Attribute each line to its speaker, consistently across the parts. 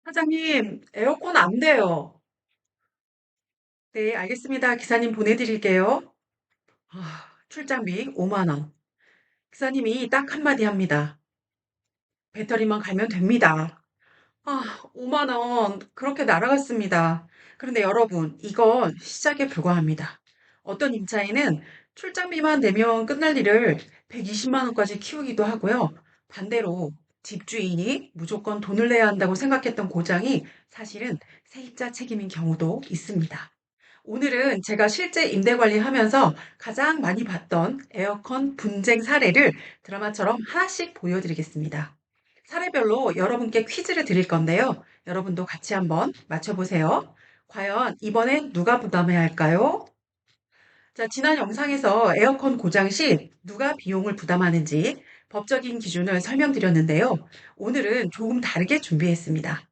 Speaker 1: 사장님, 에어컨 안 돼요. 네, 알겠습니다. 기사님 보내드릴게요. 출장비 5만 원. 기사님이 딱 한마디 합니다. 배터리만 갈면 됩니다. 5만 원 그렇게 날아갔습니다. 그런데 여러분, 이건 시작에 불과합니다. 어떤 임차인은 출장비만 내면 끝날 일을 120만 원까지 키우기도 하고요. 반대로 집주인이 무조건 돈을 내야 한다고 생각했던 고장이 사실은 세입자 책임인 경우도 있습니다. 오늘은 제가 실제 임대 관리하면서 가장 많이 봤던 에어컨 분쟁 사례를 드라마처럼 하나씩 보여드리겠습니다. 사례별로 여러분께 퀴즈를 드릴 건데요. 여러분도 같이 한번 맞춰보세요. 과연 이번엔 누가 부담해야 할까요? 자, 지난 영상에서 에어컨 고장 시 누가 비용을 부담하는지 법적인 기준을 설명드렸는데요. 오늘은 조금 다르게 준비했습니다.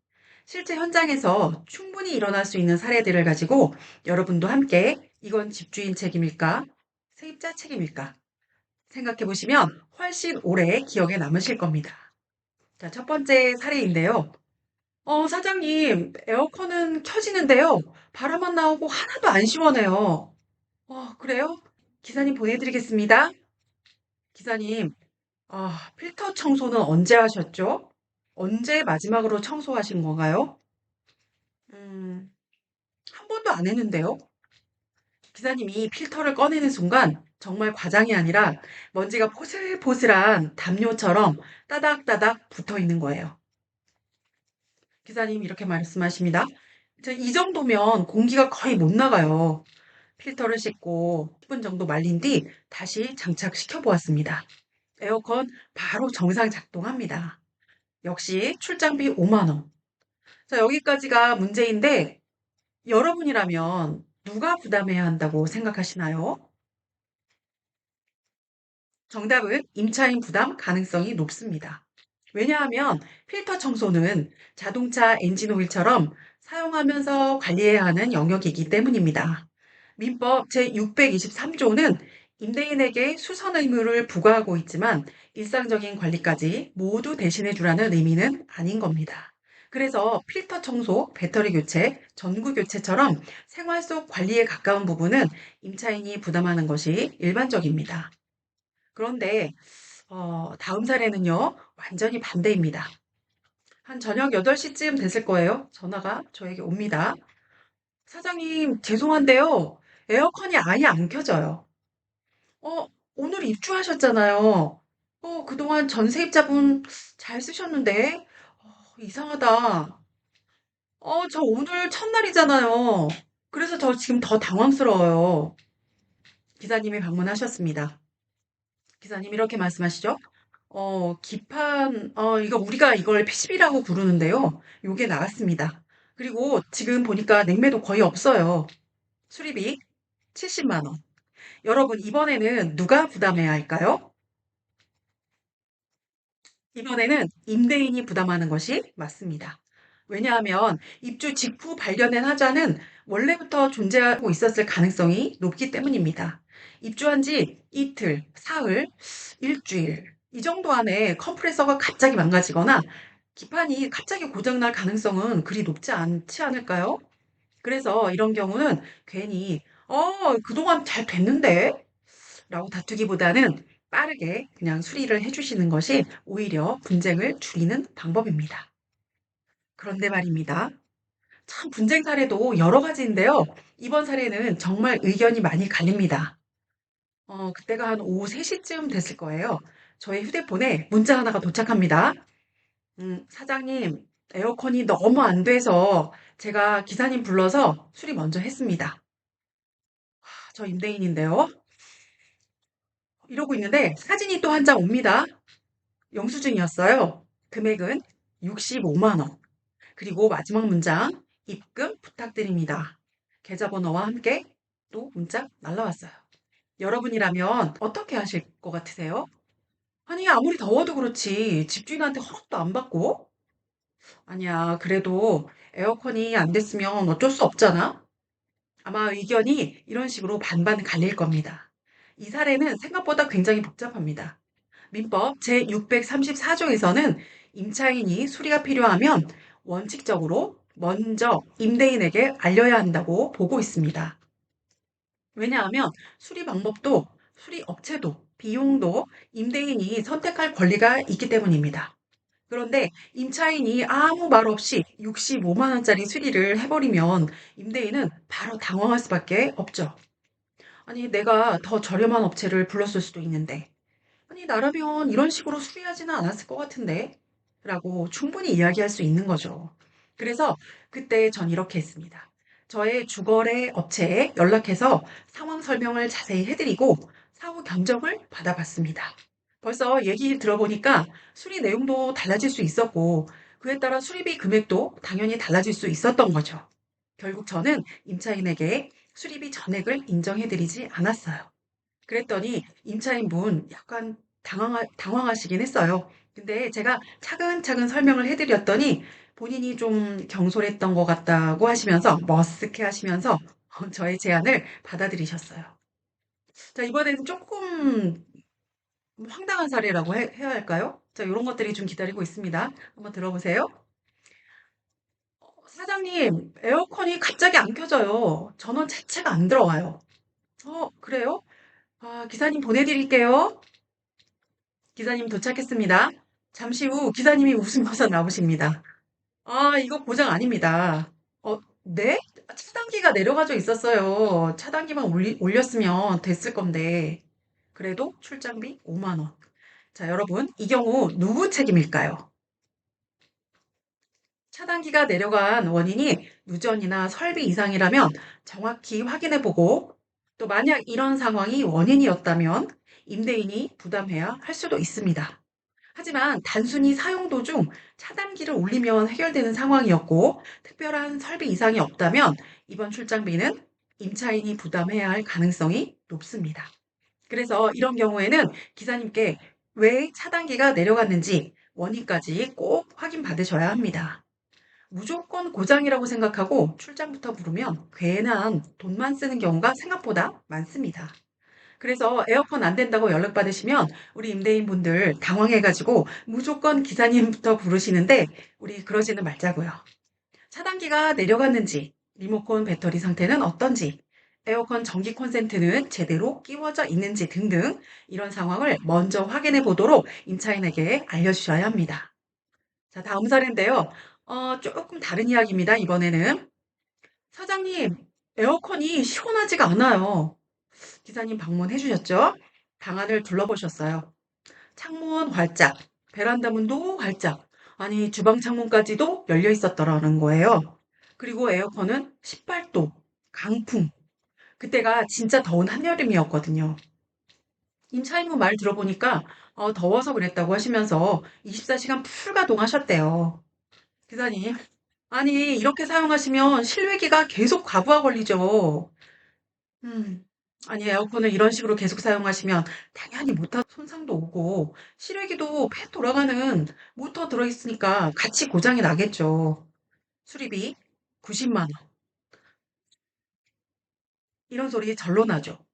Speaker 1: 실제 현장에서 충분히 일어날 수 있는 사례들을 가지고 여러분도 함께 이건 집주인 책임일까? 세입자 책임일까? 생각해 보시면 훨씬 오래 기억에 남으실 겁니다. 자, 첫 번째 사례인데요. 사장님, 에어컨은 켜지는데요. 바람만 나오고 하나도 안 시원해요. 그래요? 기사님 보내드리겠습니다. 기사님, 필터 청소는 언제 하셨죠? 언제 마지막으로 청소하신 건가요? 음, 한 번도 안 했는데요. 기사님이 필터를 꺼내는 순간 정말 과장이 아니라 먼지가 포슬포슬한 담요처럼 따닥따닥 붙어 있는 거예요. 기사님 이렇게 말씀하십니다. 이 정도면 공기가 거의 못 나가요. 필터를 씻고 10분 정도 말린 뒤 다시 장착시켜 보았습니다. 에어컨 바로 정상 작동합니다. 역시 출장비 5만 원. 자, 여기까지가 문제인데 여러분이라면 누가 부담해야 한다고 생각하시나요? 정답은 임차인 부담 가능성이 높습니다. 왜냐하면 필터 청소는 자동차 엔진 오일처럼 사용하면서 관리해야 하는 영역이기 때문입니다. 민법 제623조는 임대인에게 수선 의무를 부과하고 있지만 일상적인 관리까지 모두 대신해 주라는 의미는 아닌 겁니다. 그래서 필터 청소, 배터리 교체, 전구 교체처럼 생활 속 관리에 가까운 부분은 임차인이 부담하는 것이 일반적입니다. 그런데 다음 사례는요. 완전히 반대입니다. 한 저녁 8시쯤 됐을 거예요. 전화가 저에게 옵니다. 사장님, 죄송한데요. 에어컨이 아예 안 켜져요. 어, 오늘 입주하셨잖아요. 그동안 전세입자분 잘 쓰셨는데, 이상하다. 저 오늘 첫날이잖아요. 그래서 저 지금 더 당황스러워요. 기사님이 방문하셨습니다. 기사님 이렇게 말씀하시죠. 이거 우리가 이걸 PCB라고 부르는데요. 요게 나왔습니다. 그리고 지금 보니까 냉매도 거의 없어요. 수리비 70만 원. 여러분, 이번에는 누가 부담해야 할까요? 이번에는 임대인이 부담하는 것이 맞습니다. 왜냐하면 입주 직후 발견된 하자는 원래부터 존재하고 있었을 가능성이 높기 때문입니다. 입주한 지 이틀, 사흘, 일주일, 이 정도 안에 컴프레서가 갑자기 망가지거나 기판이 갑자기 고장날 가능성은 그리 높지 않지 않을까요? 그래서 이런 경우는 괜히, 그동안 잘 됐는데? 라고 다투기보다는 빠르게 그냥 수리를 해주시는 것이 오히려 분쟁을 줄이는 방법입니다. 그런데 말입니다. 참 분쟁 사례도 여러 가지인데요. 이번 사례는 정말 의견이 많이 갈립니다. 그때가 한 오후 3시쯤 됐을 거예요. 저의 휴대폰에 문자 하나가 도착합니다. 사장님, 에어컨이 너무 안 돼서 제가 기사님 불러서 수리 먼저 했습니다. 저 임대인인데요. 이러고 있는데 사진이 또 한 장 옵니다. 영수증이었어요. 금액은 65만 원. 그리고 마지막 문장, 입금 부탁드립니다. 계좌번호와 함께 또 문자 날라왔어요. 여러분이라면 어떻게 하실 것 같으세요? 아니, 아무리 더워도 그렇지. 집주인한테 허락도 안 받고? 아니야, 그래도 에어컨이 안 됐으면 어쩔 수 없잖아? 아마 의견이 이런 식으로 반반 갈릴 겁니다. 이 사례는 생각보다 굉장히 복잡합니다. 민법 제634조에서는 임차인이 수리가 필요하면 원칙적으로 먼저 임대인에게 알려야 한다고 보고 있습니다. 왜냐하면 수리 방법도 수리 업체도 비용도 임대인이 선택할 권리가 있기 때문입니다. 그런데 임차인이 아무 말 없이 65만 원짜리 수리를 해버리면 임대인은 바로 당황할 수밖에 없죠. 아니, 내가 더 저렴한 업체를 불렀을 수도 있는데, 아니, 나라면 이런 식으로 수리하지는 않았을 것 같은데, 라고 충분히 이야기할 수 있는 거죠. 그래서 그때 전 이렇게 했습니다. 저의 주거래 업체에 연락해서 상황 설명을 자세히 해드리고 사후 견적을 받아봤습니다. 벌써 얘기 들어보니까 수리 내용도 달라질 수 있었고 그에 따라 수리비 금액도 당연히 달라질 수 있었던 거죠. 결국 저는 임차인에게 수리비 전액을 인정해드리지 않았어요. 그랬더니 임차인분 약간 당황하시긴 했어요. 근데 제가 차근차근 설명을 해드렸더니 본인이 좀 경솔했던 것 같다고 하시면서 머쓱해 하시면서 저의 제안을 받아들이셨어요. 자, 이번에는 조금 황당한 사례라고 해야 할까요? 자, 이런 것들이 좀 기다리고 있습니다. 한번 들어보세요. 사장님, 에어컨이 갑자기 안 켜져요. 전원 자체가 안 들어와요. 그래요? 아, 기사님 보내드릴게요. 기사님 도착했습니다. 잠시 후 기사님이 웃으면서 나오십니다. 아, 이거 고장 아닙니다. 네? 차단기가 내려가져 있었어요. 차단기만 올렸으면 됐을 건데. 그래도 출장비 5만 원. 자, 여러분, 이 경우 누구 책임일까요? 차단기가 내려간 원인이 누전이나 설비 이상이라면 정확히 확인해보고 또 만약 이런 상황이 원인이었다면 임대인이 부담해야 할 수도 있습니다. 하지만 단순히 사용 도중 차단기를 올리면 해결되는 상황이었고 특별한 설비 이상이 없다면 이번 출장비는 임차인이 부담해야 할 가능성이 높습니다. 그래서 이런 경우에는 기사님께 왜 차단기가 내려갔는지 원인까지 꼭 확인 받으셔야 합니다. 무조건 고장이라고 생각하고 출장부터 부르면 괜한 돈만 쓰는 경우가 생각보다 많습니다. 그래서 에어컨 안 된다고 연락받으시면 우리 임대인분들 당황해가지고 무조건 기사님부터 부르시는데 우리 그러지는 말자고요. 차단기가 내려갔는지, 리모컨 배터리 상태는 어떤지, 에어컨 전기 콘센트는 제대로 끼워져 있는지 등등 이런 상황을 먼저 확인해 보도록 임차인에게 알려주셔야 합니다. 자, 다음 사례인데요. 조금 다른 이야기입니다. 이번에는. 사장님, 에어컨이 시원하지가 않아요. 기사님 방문해 주셨죠? 방 안을 둘러보셨어요. 창문 활짝, 베란다 문도 활짝, 아니, 주방 창문까지도 열려 있었더라는 거예요. 그리고 에어컨은 18도, 강풍. 그때가 진짜 더운 한여름이었거든요. 임차인분 말 들어보니까 더워서 그랬다고 하시면서 24시간 풀가동하셨대요. 기사님, 아니, 이렇게 사용하시면 실외기가 계속 과부하 걸리죠. 음. 아니, 에어컨을 이런 식으로 계속 사용하시면 당연히 모터 손상도 오고, 실외기도 팬 돌아가는 모터 들어있으니까 같이 고장이 나겠죠. 수리비 90만 원. 이런 소리 절로 나죠.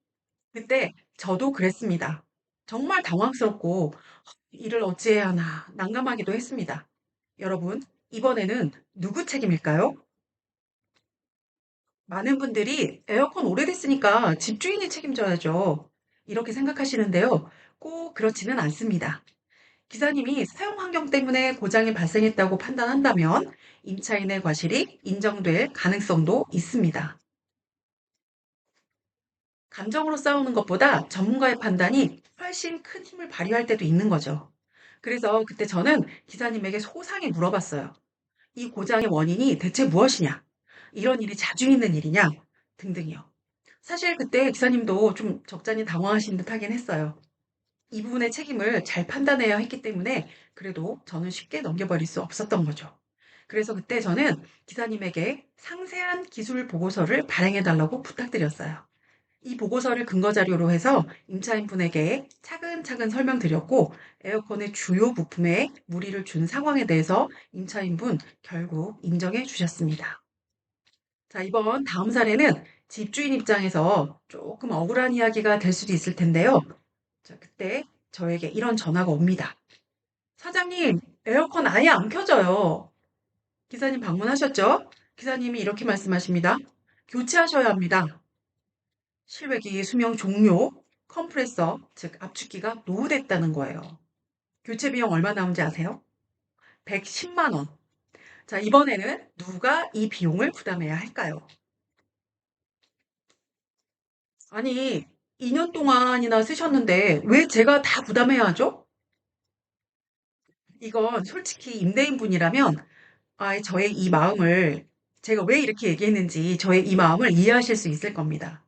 Speaker 1: 그때 저도 그랬습니다. 정말 당황스럽고 일을 어찌해야 하나 난감하기도 했습니다. 여러분, 이번에는 누구 책임일까요? 많은 분들이 에어컨 오래됐으니까 집주인이 책임져야죠. 이렇게 생각하시는데요. 꼭 그렇지는 않습니다. 기사님이 사용 환경 때문에 고장이 발생했다고 판단한다면 임차인의 과실이 인정될 가능성도 있습니다. 감정으로 싸우는 것보다 전문가의 판단이 훨씬 큰 힘을 발휘할 때도 있는 거죠. 그래서 그때 저는 기사님에게 소상히 물어봤어요. 이 고장의 원인이 대체 무엇이냐? 이런 일이 자주 있는 일이냐? 등등이요. 사실 그때 기사님도 좀 적잖이 당황하신 듯 하긴 했어요. 이 부분의 책임을 잘 판단해야 했기 때문에 그래도 저는 쉽게 넘겨버릴 수 없었던 거죠. 그래서 그때 저는 기사님에게 상세한 기술 보고서를 발행해 달라고 부탁드렸어요. 이 보고서를 근거 자료로 해서 임차인분에게 차근차근 설명드렸고 에어컨의 주요 부품에 무리를 준 상황에 대해서 임차인분 결국 인정해 주셨습니다. 자, 이번 다음 사례는 집주인 입장에서 조금 억울한 이야기가 될 수도 있을 텐데요. 자, 그때 저에게 이런 전화가 옵니다. 사장님, 에어컨 아예 안 켜져요. 기사님 방문하셨죠? 기사님이 이렇게 말씀하십니다. 교체하셔야 합니다. 실외기 수명 종료, 컴프레서, 즉 압축기가 노후됐다는 거예요. 교체 비용 얼마 나온지 아세요? 110만 원. 자, 이번에는 누가 이 비용을 부담해야 할까요? 아니, 2년 동안이나 쓰셨는데 왜 제가 다 부담해야 하죠? 이건 솔직히 임대인분이라면 저의 이 마음을 제가 왜 이렇게 얘기했는지 저의 이 마음을 이해하실 수 있을 겁니다.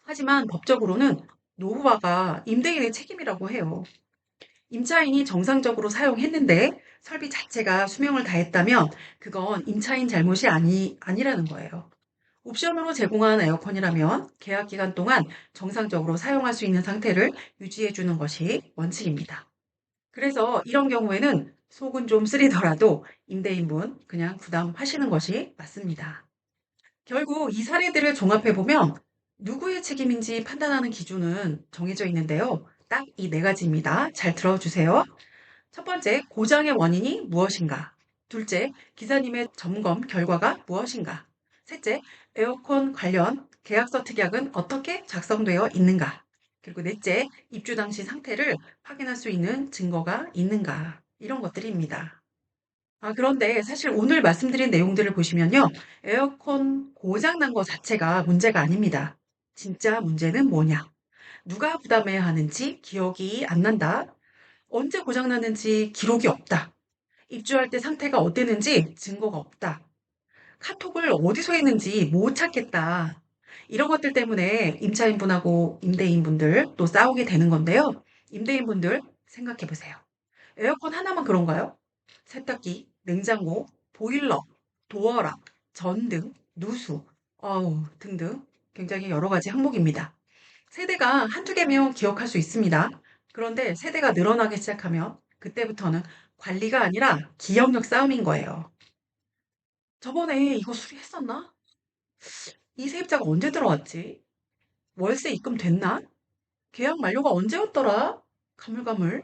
Speaker 1: 하지만 법적으로는 노후화가 임대인의 책임이라고 해요. 임차인이 정상적으로 사용했는데 설비 자체가 수명을 다했다면 그건 임차인 잘못이 아니라는 거예요. 옵션으로 제공한 에어컨이라면 계약 기간 동안 정상적으로 사용할 수 있는 상태를 유지해 주는 것이 원칙입니다. 그래서 이런 경우에는 속은 좀 쓰리더라도 임대인분 그냥 부담하시는 것이 맞습니다. 결국 이 사례들을 종합해보면 누구의 책임인지 판단하는 기준은 정해져 있는데요. 딱 이 네 가지입니다. 잘 들어주세요. 첫 번째, 고장의 원인이 무엇인가? 둘째, 기사님의 점검 결과가 무엇인가? 셋째, 에어컨 관련 계약서 특약은 어떻게 작성되어 있는가? 그리고 넷째, 입주 당시 상태를 확인할 수 있는 증거가 있는가? 이런 것들입니다. 그런데 사실 오늘 말씀드린 내용들을 보시면요. 에어컨 고장 난 거 자체가 문제가 아닙니다. 진짜 문제는 뭐냐? 누가 부담해야 하는지 기억이 안 난다. 언제 고장 났는지 기록이 없다. 입주할 때 상태가 어땠는지 증거가 없다. 카톡을 어디서 했는지 못 찾겠다. 이런 것들 때문에 임차인분하고 임대인분들 또 싸우게 되는 건데요. 임대인분들 생각해 보세요. 에어컨 하나만 그런가요? 세탁기, 냉장고, 보일러, 도어락, 전등, 누수, 등등 굉장히 여러 가지 항목입니다. 세대가 한두 개면 기억할 수 있습니다. 그런데 세대가 늘어나기 시작하면 그때부터는 관리가 아니라 기억력 싸움인 거예요. 저번에 이거 수리했었나? 이 세입자가 언제 들어왔지? 월세 입금 됐나? 계약 만료가 언제였더라? 가물가물.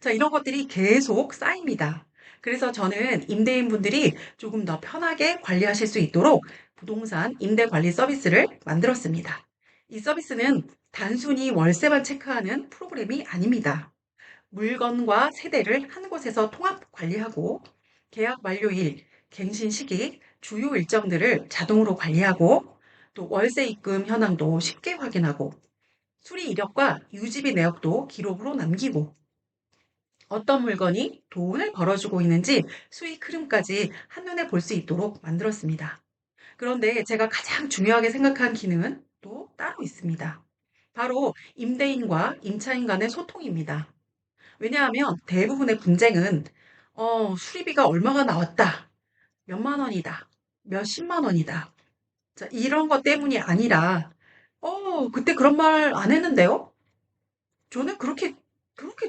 Speaker 1: 자, 이런 것들이 계속 쌓입니다. 그래서 저는 임대인분들이 조금 더 편하게 관리하실 수 있도록 부동산 임대 관리 서비스를 만들었습니다. 이 서비스는 단순히 월세만 체크하는 프로그램이 아닙니다. 물건과 세대를 한 곳에서 통합 관리하고 계약 만료일, 갱신 시기, 주요 일정들을 자동으로 관리하고 또 월세 입금 현황도 쉽게 확인하고 수리 이력과 유지비 내역도 기록으로 남기고 어떤 물건이 돈을 벌어주고 있는지 수익 흐름까지 한눈에 볼 수 있도록 만들었습니다. 그런데 제가 가장 중요하게 생각한 기능은 또 따로 있습니다. 바로 임대인과 임차인 간의 소통입니다. 왜냐하면 대부분의 분쟁은 수리비가 얼마가 나왔다, 몇만 원이다, 몇십만 원이다. 자, 이런 것 때문이 아니라 그때 그런 말 안 했는데요? 저는 그렇게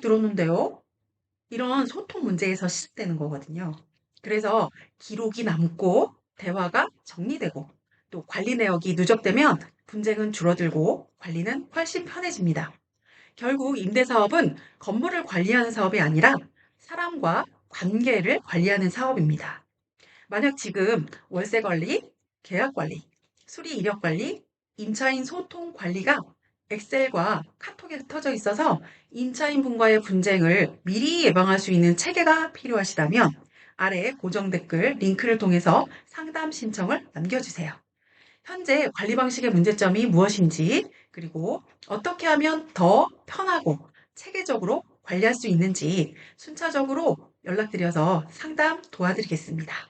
Speaker 1: 들었는데요? 이런 소통 문제에서 시작되는 거거든요. 그래서 기록이 남고 대화가 정리되고 또 관리 내역이 누적되면 분쟁은 줄어들고 관리는 훨씬 편해집니다. 결국 임대사업은 건물을 관리하는 사업이 아니라 사람과 관계를 관리하는 사업입니다. 만약 지금 월세 관리, 계약 관리, 수리 이력 관리, 임차인 소통 관리가 엑셀과 카톡에 흩어져 있어서 임차인분과의 분쟁을 미리 예방할 수 있는 체계가 필요하시다면 아래 고정 댓글 링크를 통해서 상담 신청을 남겨주세요. 현재 관리 방식의 문제점이 무엇인지, 그리고 어떻게 하면 더 편하고 체계적으로 관리할 수 있는지 순차적으로 연락드려서 상담 도와드리겠습니다.